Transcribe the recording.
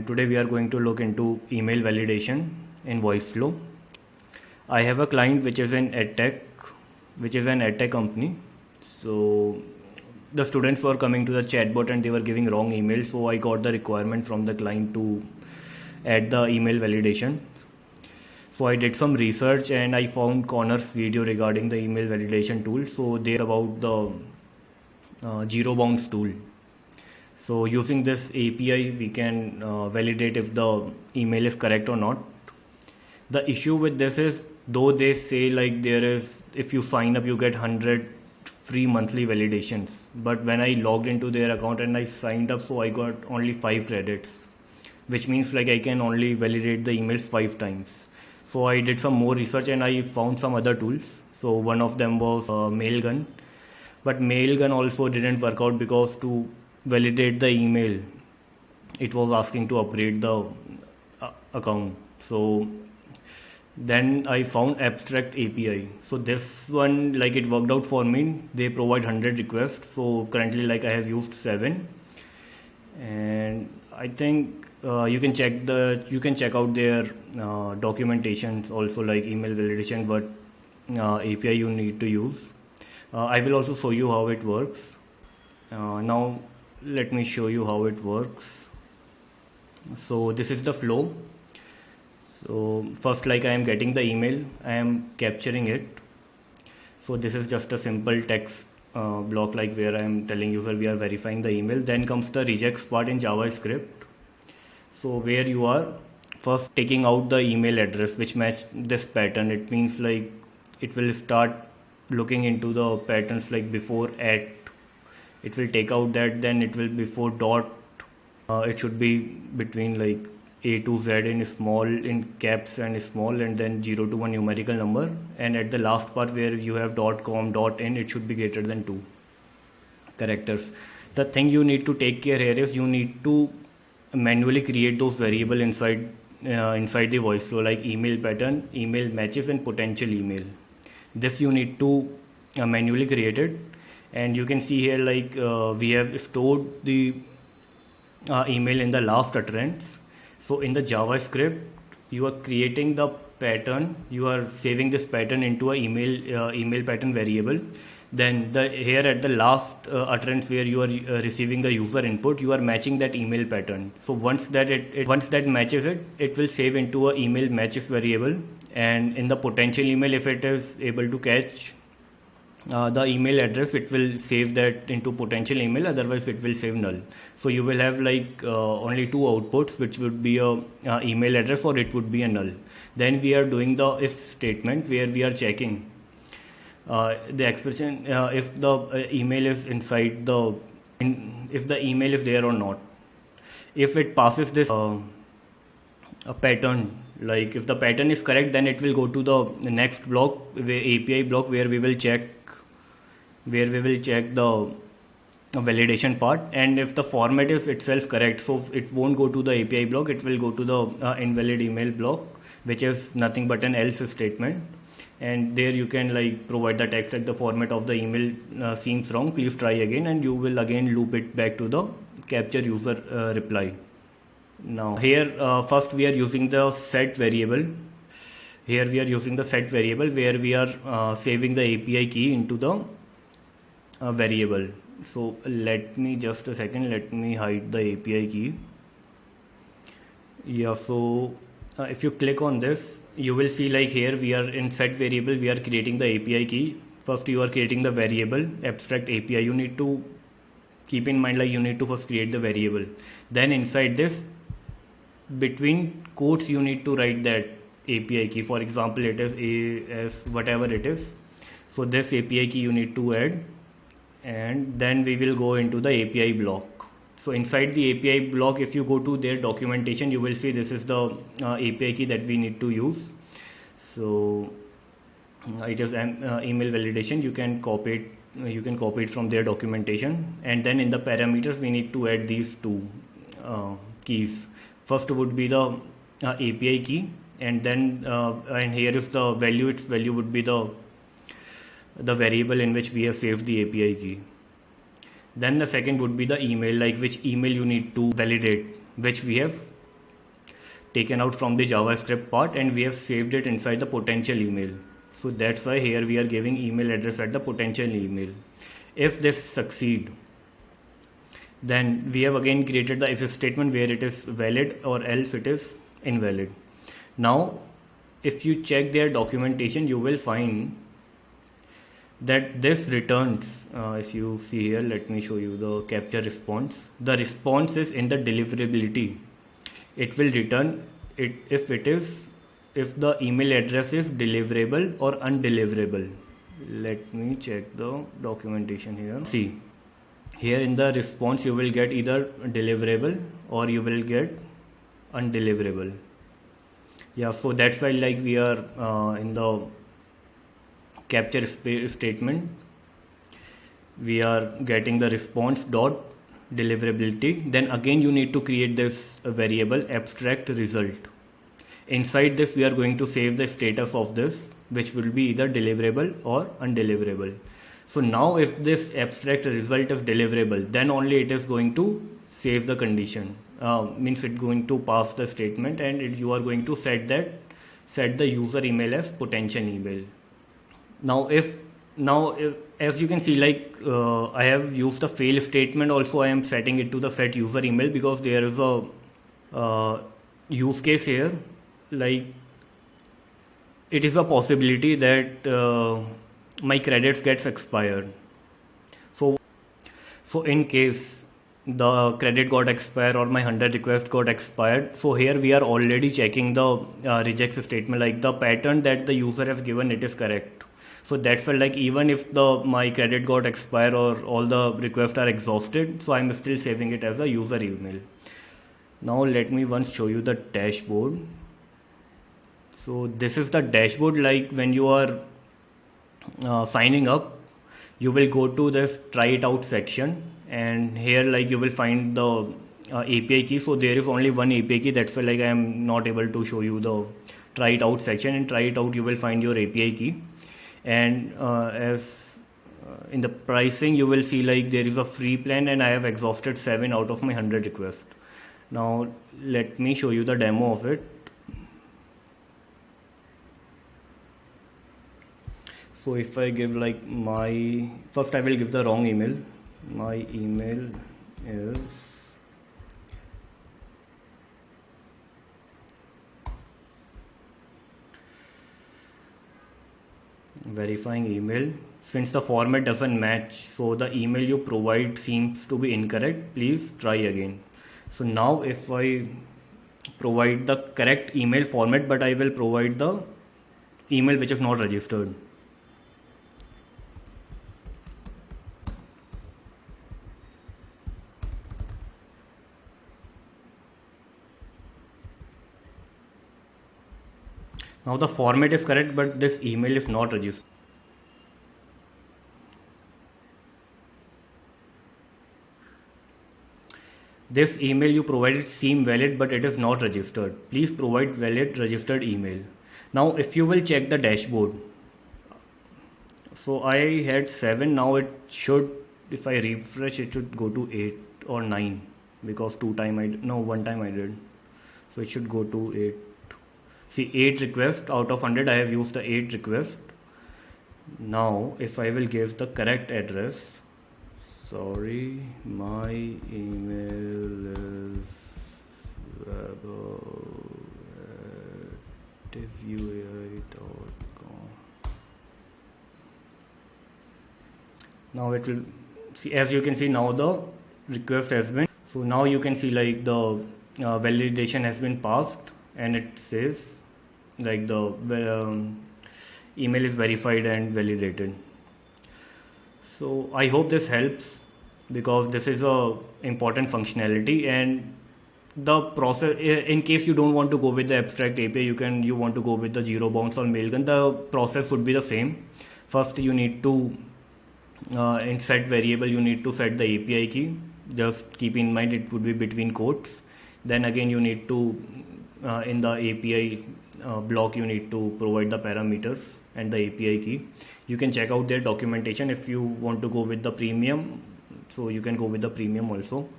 and today we are going to look into email validation in VoiceFlow. I have a client which is an edtech company. So the students were coming to the chatbot and they were giving wrong emails. So I got the requirement from the client to add the email validation. So I did some research and I found Connor's video regarding the email validation tool. So they're about the zero bounds tool. So using this API, we can validate if the email is correct or not. The issue with this is, though they say like there is, if you sign up, you get 100 free monthly validations. But when I logged into their account and I signed up, so I got only 5 credits, which means like I can only validate the emails 5 times. So I did some more research and I found some other tools. So one of them was Mailgun, but Mailgun also didn't work out because to validate the email, it was asking to upgrade the account. So then I found Abstract API. So this one, like, it worked out for me. They provide 100 requests. So currently, like, I have used 7, and I think you can check out their documentations also, like email validation, what API you need to use. I will also show you how it works. Now let me show you how it works. So this is the flow. So first, like, I am getting the email, I am capturing it. So this is just a simple text block, like where I am telling user we are verifying the email. Then comes the rejects part in JavaScript. So where you are first taking out the email address which match this pattern. It means like it will start looking into the patterns, like before at, it will take out that, then it will before dot, it should be between like A to Z in small, in caps and small, and then 0 to 1 numerical number, and at the last part where you have .com, .in, it should be greater than 2 characters. The thing you need to take care here is you need to manually create those variable inside the voice flow, like email pattern, email matches, and potential email. This you need to manually create it, and you can see here like we have stored the email in the last utterance. So in the JavaScript, you are creating the pattern, you are saving this pattern into a email pattern variable. Then here at the last utterance where you are receiving the user input, you are matching that email pattern. So once that matches it, it will save into a email matches variable. And in the potential email, if it is able to catch the email address, it will save that into potential email, otherwise it will save null. So you will have like only 2 outputs, which would be a email address or it would be a null. Then we are doing the if statement where we are checking the expression if the email is inside the if the email is there or not. If it passes this a pattern, like if the pattern is correct, then it will go to the next block, API block, where we will check the validation part. And if the format is itself correct, so it won't go to the API block, it will go to the invalid email block, which is nothing but an else statement. And there you can like provide the text like the format of the email seems wrong, please try again, and you will again loop it back to the capture user reply. Now here first we are using the set variable. Here we are using the set variable where we are saving the API key into the variable. So let me just a second, let me hide the API key. Yeah, so if you click on this, you will see like here we are in set variable, we are creating the API key. First you are creating the variable abstract API. You need to keep in mind like you need to first create the variable. Then inside this, between quotes, you need to write that API key. For example, it is AS whatever it is. So this API key you need to add, and then we will go into the API block. So inside the API block, if you go to their documentation, you will see this is the API key that we need to use. So it is email validation. You can copy it from their documentation, and then in the parameters we need to add these 2 keys. First would be the API key, and then and here is the value. Its value would be the variable in which we have saved the API key. Then the second would be the email, like which email you need to validate, which we have taken out from the JavaScript part and we have saved it inside the potential email. So that's why here we are giving email address at the potential email. If this succeed, then we have again created the if statement where it is valid or else it is invalid. Now if you check their documentation, you will find that this returns, if you see here, let me show you the capture response. The response is in the deliverability. It will return it if the email address is deliverable or undeliverable. Let me check the documentation here. See, here in the response you will get either deliverable or you will get undeliverable. Yeah, so that's why like we are in the capture statement, we are getting the response dot deliverability. Then again you need to create this variable abstract result. Inside this we are going to save the status of this, which will be either deliverable or undeliverable. So now if this abstract result is deliverable, then only it is going to save the condition, means it's going to pass the statement, and you are going to set the user email as potential email. Now as you can see, like I have used the fail statement also. I am setting it to the set user email because there is a use case here, like it is a possibility that my credits gets expired. So in case the credit got expired or my 100 request got expired, so here we are already checking the reject statement, like the pattern that the user has given, it is correct. So that's why like even if my credit got expired or all the requests are exhausted, so I'm still saving it as a user email. Now let me once show you the dashboard. So this is the dashboard. Like when you are signing up, you will go to this try it out section, and here like you will find the API key. So there is only one API key, that's why like I am not able to show you the try it out section. In try it out you will find your API key, and as in the pricing you will see like there is a free plan, and I have exhausted 7 out of my 100 requests. Now let me show you the demo of it. So if I give like first I will give the wrong email. My email is verifying email. Since the format doesn't match, so the email you provide seems to be incorrect, please try again. So now if I provide the correct email format, but I will provide the email which is not registered. Now the format is correct, but this email is not registered. This email you provided seems valid, but it is not registered. Please provide valid registered email. Now if you will check the dashboard, so I had 7, now it should, if I refresh, it should go to 8 or 9, because one time I did. So it should go to 8. See, 8 requests out of 100, I have used the 8 requests. Now if I will give the correct address, sorry, my email is @uai.com. Now it will see, as you can see, now the request has been, so now you can see like the validation has been passed, and it says like the email is verified and validated. So I hope this helps, because this is a important functionality, and the process, in case you don't want to go with the abstract API, you want to go with the zero bounds or mailgun, the process would be the same. First you need to in set variable you need to set the API key. Just keep in mind it would be between quotes. Then again you need to in the API block you need to provide the parameters and the API key. You can check out their documentation if you want to go with the premium, so you can go with the premium also.